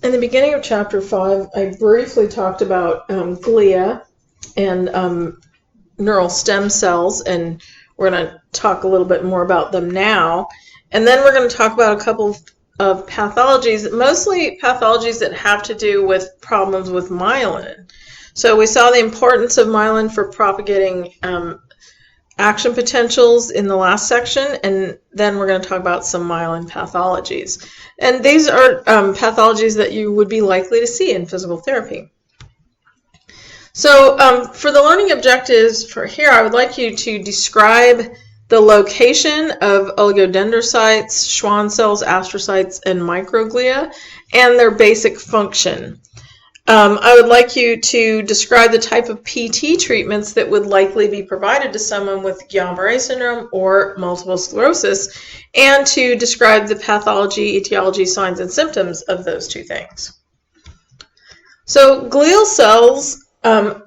In the beginning of chapter 5, I briefly talked about glia and neural stem cells, and we're going to talk a little bit more about them now. And then we're going to talk about a couple of pathologies, mostly pathologies that have to do with problems with myelin. So we saw the importance of myelin for propagating action potentials in the last section, and then we're going to talk about some myelin pathologies. And these are pathologies that you would be likely to see in physical therapy. So for the learning objectives for here, I would like you to describe the location of oligodendrocytes, Schwann cells, astrocytes, and microglia, and their basic function. I would like you to describe the type of PT treatments that would likely be provided to someone with Guillain-Barré syndrome or multiple sclerosis, and to describe the pathology, etiology, signs, and symptoms of those two things. So glial cells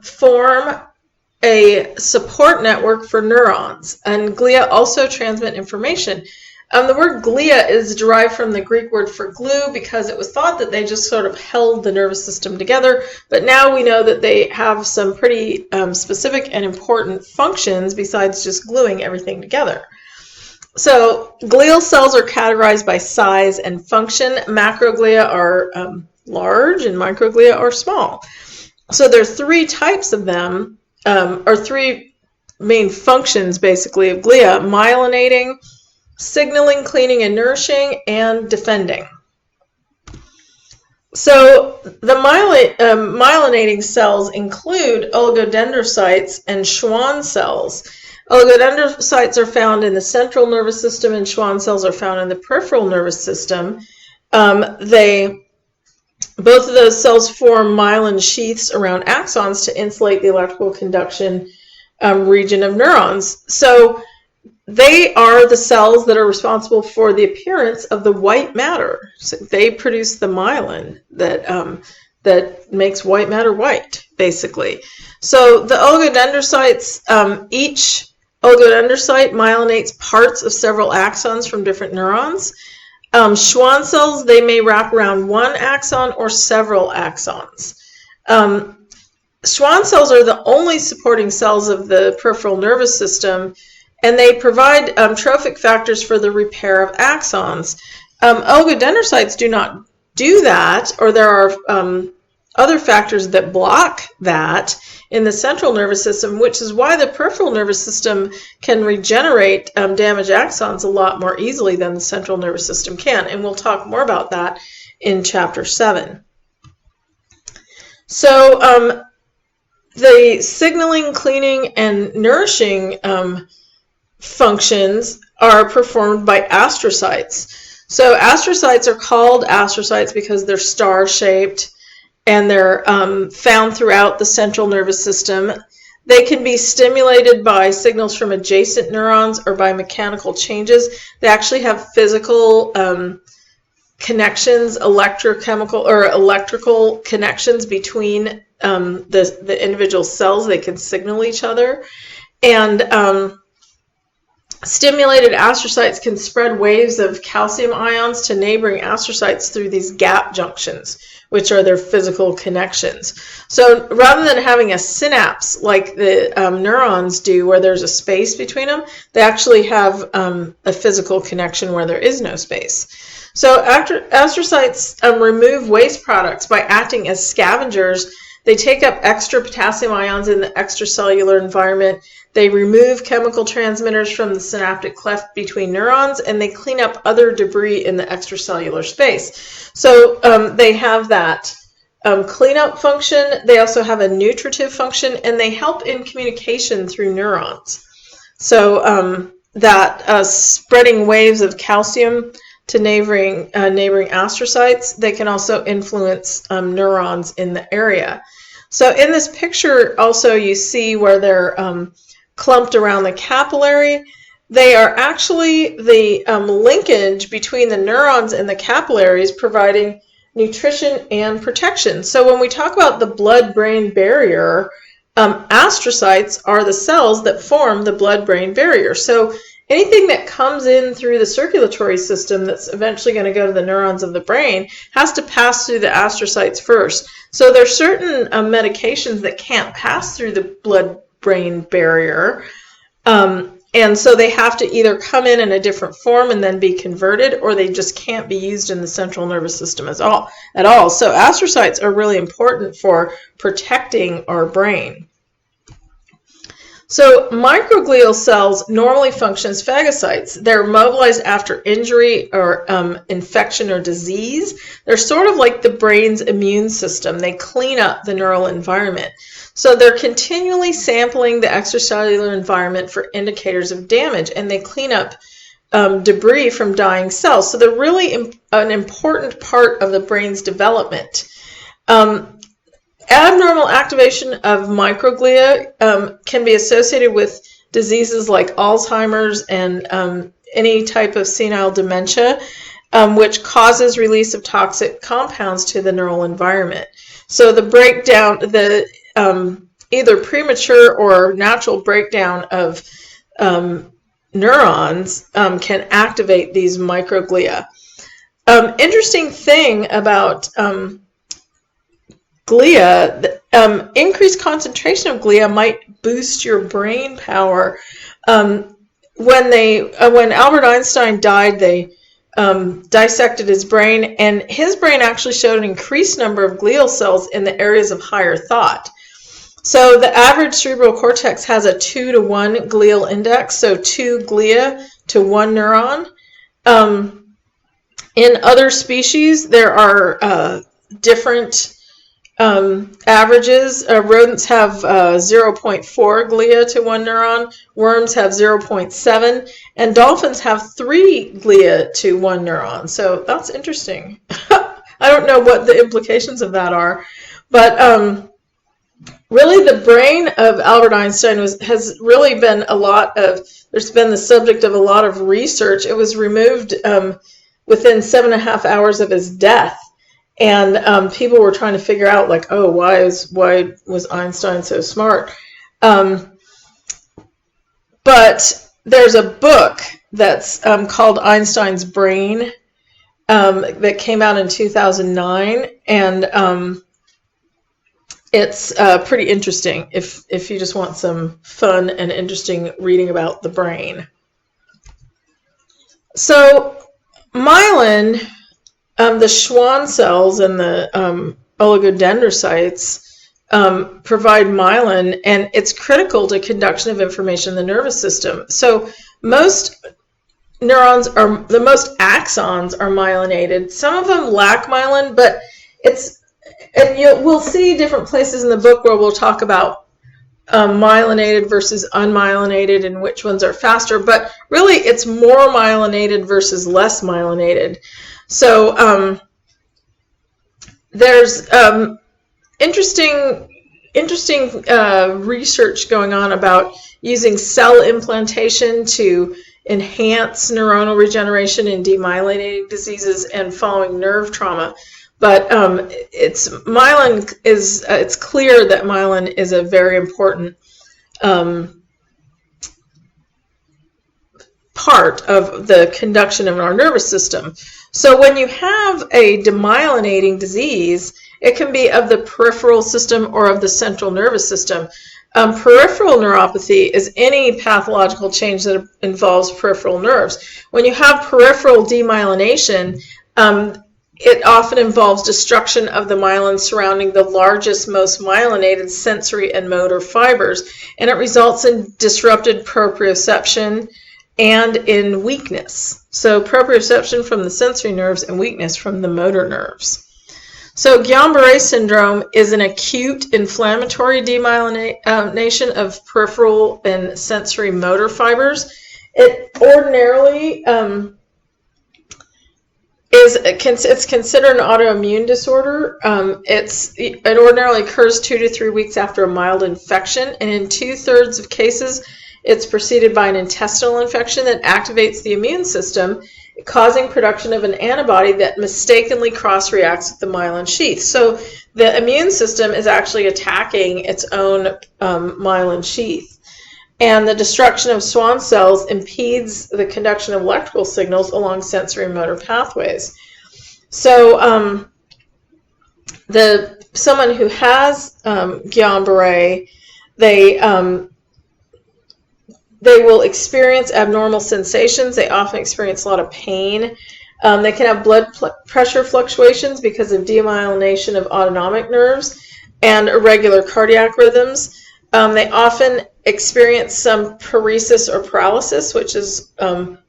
form a support network for neurons, and glia also transmit information. The word glia is derived from the Greek word for glue because it was thought that they just sort of held the nervous system together, but now we know that they have some pretty specific and important functions besides just gluing everything together. So glial cells are categorized by size and function. Macroglia are large and microglia are small. So there are three types of them, or three main functions basically of glia: myelinating, signaling, cleaning, and nourishing, and defending. So the myelinating cells include oligodendrocytes and Schwann cells. Oligodendrocytes are found in the central nervous system, and Schwann cells are found in the peripheral nervous system. Both of those cells form myelin sheaths around axons to insulate the electrical conduction region of neurons. So they are the cells that are responsible for the appearance of the white matter. So they produce the myelin that makes white matter white, basically. So the oligodendrocytes, each oligodendrocyte myelinates parts of several axons from different neurons. Schwann cells, they may wrap around one axon or several axons. Schwann cells are the only supporting cells of the peripheral nervous system, and they provide trophic factors for the repair of axons. Oligodendrocytes do not do that, or there are other factors that block that in the central nervous system, which is why the peripheral nervous system can regenerate damaged axons a lot more easily than the central nervous system can. And we'll talk more about that in chapter 7. So the signaling, cleaning, and nourishing functions are performed by astrocytes. So astrocytes are called astrocytes because they're star-shaped and they're found throughout the central nervous system. They can be stimulated by signals from adjacent neurons or by mechanical changes. They actually have physical connections, electrochemical or electrical connections between the individual cells. They can signal each other. And stimulated astrocytes can spread waves of calcium ions to neighboring astrocytes through these gap junctions, which are their physical connections. So rather than having a synapse like the neurons do where there's a space between them, they actually have a physical connection where there is no space. So astrocytes remove waste products by acting as scavengers. They take up extra potassium ions in the extracellular environment. They remove chemical transmitters from the synaptic cleft between neurons, and they clean up other debris in the extracellular space. So they have that cleanup function. They also have a nutritive function, and they help in communication through neurons. So that spreading waves of calcium to neighboring astrocytes, they can also influence neurons in the area. So in this picture also you see where they're clumped around the capillary. They are actually the linkage between the neurons and the capillaries, providing nutrition and protection. So when we talk about the blood-brain barrier, astrocytes are the cells that form the blood-brain barrier. So anything that comes in through the circulatory system that's eventually going to go to the neurons of the brain has to pass through the astrocytes first. So there's certain medications that can't pass through the blood-brain barrier. And so they have to either come in a different form and then be converted, or they just can't be used in the central nervous system at all. So astrocytes are really important for protecting our brain. So microglial cells normally function as phagocytes. They're mobilized after injury or infection or disease. They're sort of like the brain's immune system. They clean up the neural environment. So they're continually sampling the extracellular environment for indicators of damage, and they clean up debris from dying cells. So they're really an important part of the brain's development. Abnormal activation of microglia can be associated with diseases like Alzheimer's and any type of senile dementia, which causes release of toxic compounds to the neural environment. So the breakdown, either premature or natural breakdown of neurons can activate these microglia. Interesting thing about glia, increased concentration of glia might boost your brain power. When Albert Einstein died, they dissected his brain, and his brain actually showed an increased number of glial cells in the areas of higher thought. So the average cerebral cortex has a 2-to-1 glial index, so 2 glia to 1 neuron. In other species, there are different averages. Rodents have 0.4 glia to 1 neuron, worms have 0.7, and dolphins have 3 glia to 1 neuron. So that's interesting. I don't know what the implications of that are, but really the brain of Albert Einstein has really been there's been the subject of a lot of research. It was removed within 7.5 hours of his death. And people were trying to figure out, like, oh, why was Einstein so smart? But there's a book that's called Einstein's Brain that came out in 2009, and it's pretty interesting if you just want some fun and interesting reading about the brain. So myelin, the Schwann cells and the oligodendrocytes provide myelin, and it's critical to conduction of information in the nervous system. So most axons are myelinated. Some of them lack myelin, but we'll see different places in the book where we'll talk about myelinated versus unmyelinated and which ones are faster, but really it's more myelinated versus less myelinated. So there's interesting research going on about using cell implantation to enhance neuronal regeneration in demyelinating diseases and following nerve trauma. But it's clear that myelin is a very important part of the conduction of our nervous system. So when you have a demyelinating disease, it can be of the peripheral system or of the central nervous system. Peripheral neuropathy is any pathological change that involves peripheral nerves. When you have peripheral demyelination, it often involves destruction of the myelin surrounding the largest, most myelinated sensory and motor fibers, and it results in disrupted proprioception and in weakness. So proprioception from the sensory nerves and weakness from the motor nerves. So Guillain-Barré syndrome is an acute inflammatory demyelination of peripheral and sensory motor fibers. It ordinarily it's considered an autoimmune disorder. It ordinarily occurs 2 to 3 weeks after a mild infection, and in 2/3 of cases, it's preceded by an intestinal infection that activates the immune system, causing production of an antibody that mistakenly cross-reacts with the myelin sheath. So the immune system is actually attacking its own myelin sheath. and the destruction of Schwann cells impedes the conduction of electrical signals along sensory motor pathways. So someone who has Guillain-Barré, they will experience abnormal sensations. They often experience a lot of pain. They can have blood pressure fluctuations because of demyelination of autonomic nerves and irregular cardiac rhythms. They often experience some paresis or paralysis, which is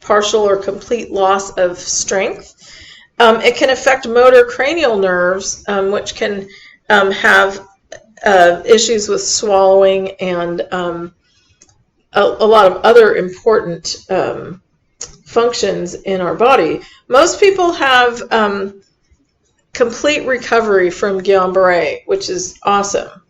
partial or complete loss of strength. It can affect motor cranial nerves, which can have issues with swallowing and a lot of other important functions in our body. Most people have complete recovery from Guillain-Barré, which is awesome.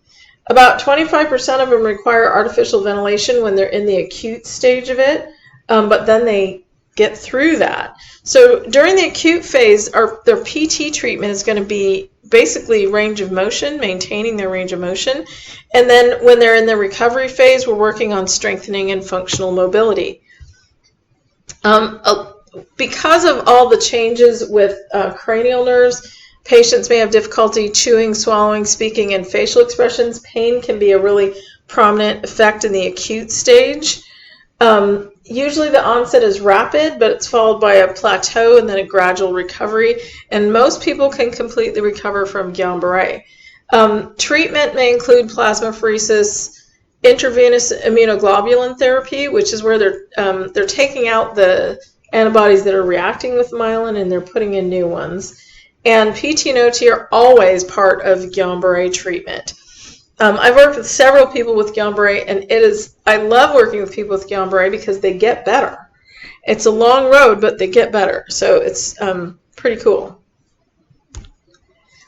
About 25% of them require artificial ventilation when they're in the acute stage of it, but then they get through that. So during the acute phase, their PT treatment is going to be basically range of motion, maintaining their range of motion. And then when they're in the recovery phase, we're working on strengthening and functional mobility. Because of all the changes with cranial nerves, patients may have difficulty chewing, swallowing, speaking, and facial expressions. Pain can be a really prominent effect in the acute stage. Usually the onset is rapid, but it's followed by a plateau and then a gradual recovery. And most people can completely recover from Guillain-Barré. Treatment may include plasmapheresis, intravenous immunoglobulin therapy, which is where they're taking out the antibodies that are reacting with myelin and they're putting in new ones. And PT and OT are always part of Guillain-Barré treatment. I've worked with several people with Guillain-Barré, and I love working with people with Guillain-Barré because they get better. It's a long road, but they get better, so it's pretty cool.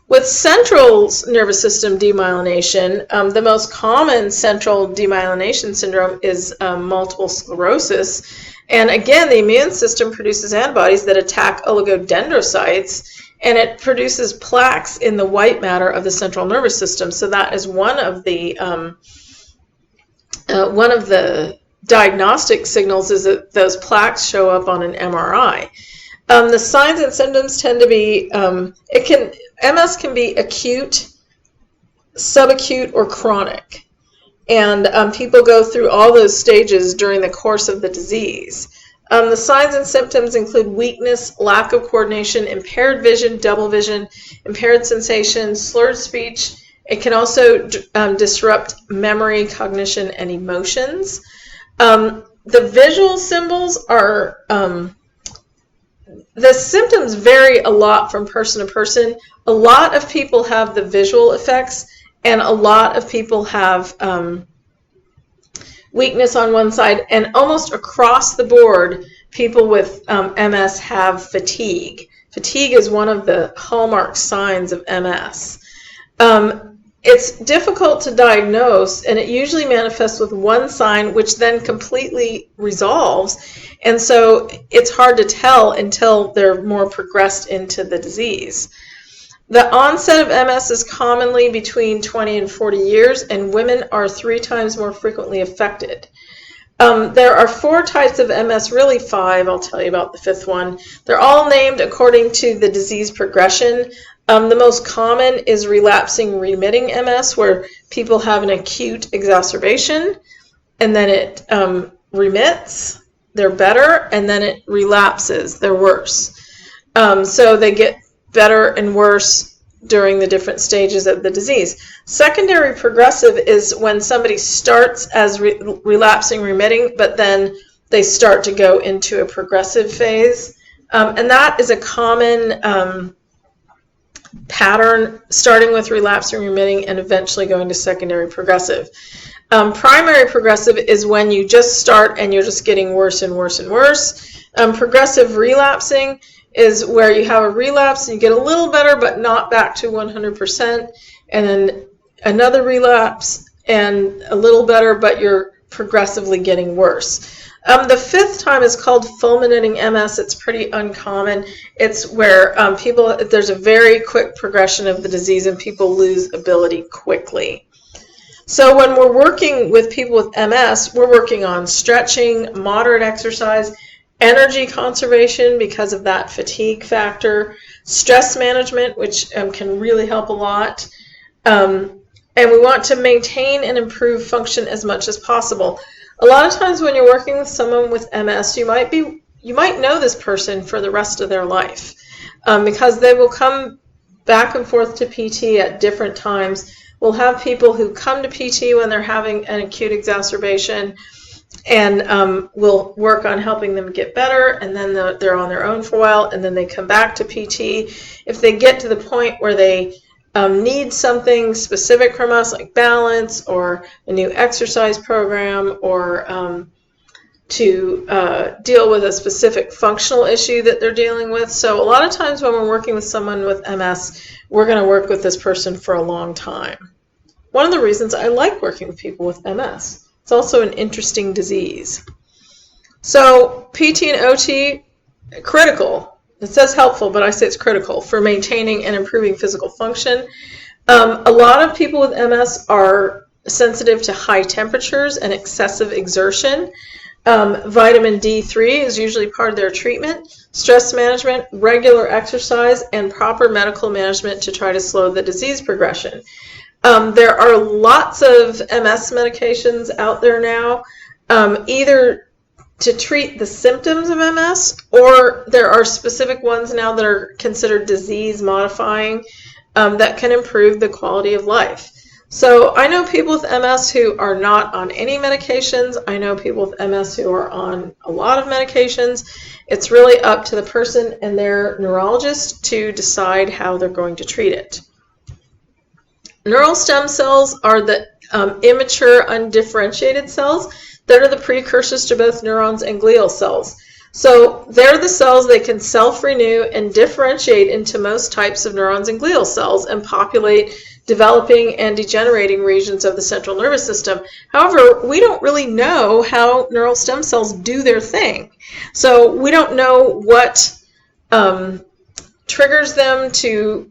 With central nervous system demyelination, the most common central demyelination syndrome is multiple sclerosis. And again, the immune system produces antibodies that attack oligodendrocytes, and it produces plaques in the white matter of the central nervous system. So that is one of the diagnostic signals, is that those plaques show up on an MRI. The signs and symptoms tend to be MS can be acute, subacute, or chronic, and people go through all those stages during the course of the disease. The signs and symptoms include weakness, lack of coordination, impaired vision, double vision, impaired sensation, slurred speech. It can also disrupt memory, cognition, and emotions. The visual symbols are, the symptoms vary a lot from person to person. A lot of people have the visual effects, and a lot of people have weakness on one side, and almost across the board, people with MS have fatigue. Fatigue is one of the hallmark signs of MS. It's difficult to diagnose, and it usually manifests with one sign, which then completely resolves, and so it's hard to tell until they're more progressed into the disease. The onset of MS is commonly between 20 and 40 years, and women are 3 times more frequently affected. There are 4 types of MS, really 5. I'll tell you about the 5th one. They're all named according to the disease progression. The most common is relapsing remitting MS, where people have an acute exacerbation, and then it remits, they're better, and then it relapses, they're worse. So they get better and worse during the different stages of the disease. Secondary progressive is when somebody starts as relapsing remitting, but then they start to go into a progressive phase. And that is a common pattern, starting with relapsing remitting and eventually going to secondary progressive. Primary progressive is when you just start and you're just getting worse and worse and worse. Progressive relapsing is where you have a relapse and you get a little better but not back to 100%, and then another relapse and a little better but you're progressively getting worse. The 5th time is called fulminating MS. It's pretty uncommon. It's where there's a very quick progression of the disease and people lose ability quickly. So when we're working with people with MS, we're working on stretching, moderate exercise, energy conservation because of that fatigue factor, stress management, which can really help a lot. And we want to maintain and improve function as much as possible. A lot of times when you're working with someone with MS, you might know this person for the rest of their life because they will come back and forth to PT at different times. We'll have people who come to PT when they're having an acute exacerbation, and we'll work on helping them get better, and then they're on their own for a while, and then they come back to PT. If they get to the point where they need something specific from us, like balance or a new exercise program, or to deal with a specific functional issue that they're dealing with. So a lot of times when we're working with someone with MS, we're going to work with this person for a long time. One of the reasons I like working with people with MS. It's also an interesting disease. So PT and OT, critical. It says helpful, but I say it's critical for maintaining and improving physical function. A lot of people with MS are sensitive to high temperatures and excessive exertion. Vitamin D3 is usually part of their treatment. Stress management, regular exercise, and proper medical management to try to slow the disease progression. There are lots of MS medications out there now, either to treat the symptoms of MS, or there are specific ones now that are considered disease modifying that can improve the quality of life. So I know people with MS who are not on any medications. I know people with MS who are on a lot of medications. It's really up to the person and their neurologist to decide how they're going to treat it. Neural stem cells are the immature, undifferentiated cells that are the precursors to both neurons and glial cells. So they're the cells that can self-renew and differentiate into most types of neurons and glial cells and populate developing and degenerating regions of the central nervous system. However, we don't really know how neural stem cells do their thing. So we don't know what triggers them to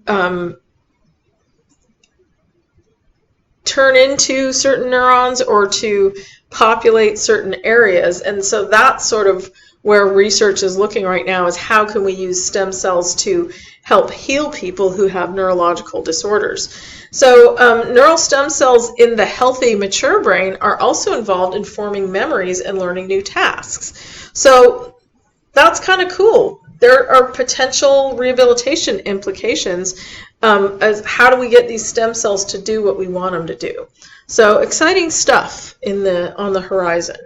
turn into certain neurons or to populate certain areas. And so that's sort of where research is looking right now, is how can we use stem cells to help heal people who have neurological disorders. So neural stem cells in the healthy, mature brain are also involved in forming memories and learning new tasks. So that's kind of cool. There are potential rehabilitation implications as how do we get these stem cells to do what we want them to do. So exciting stuff on the horizon.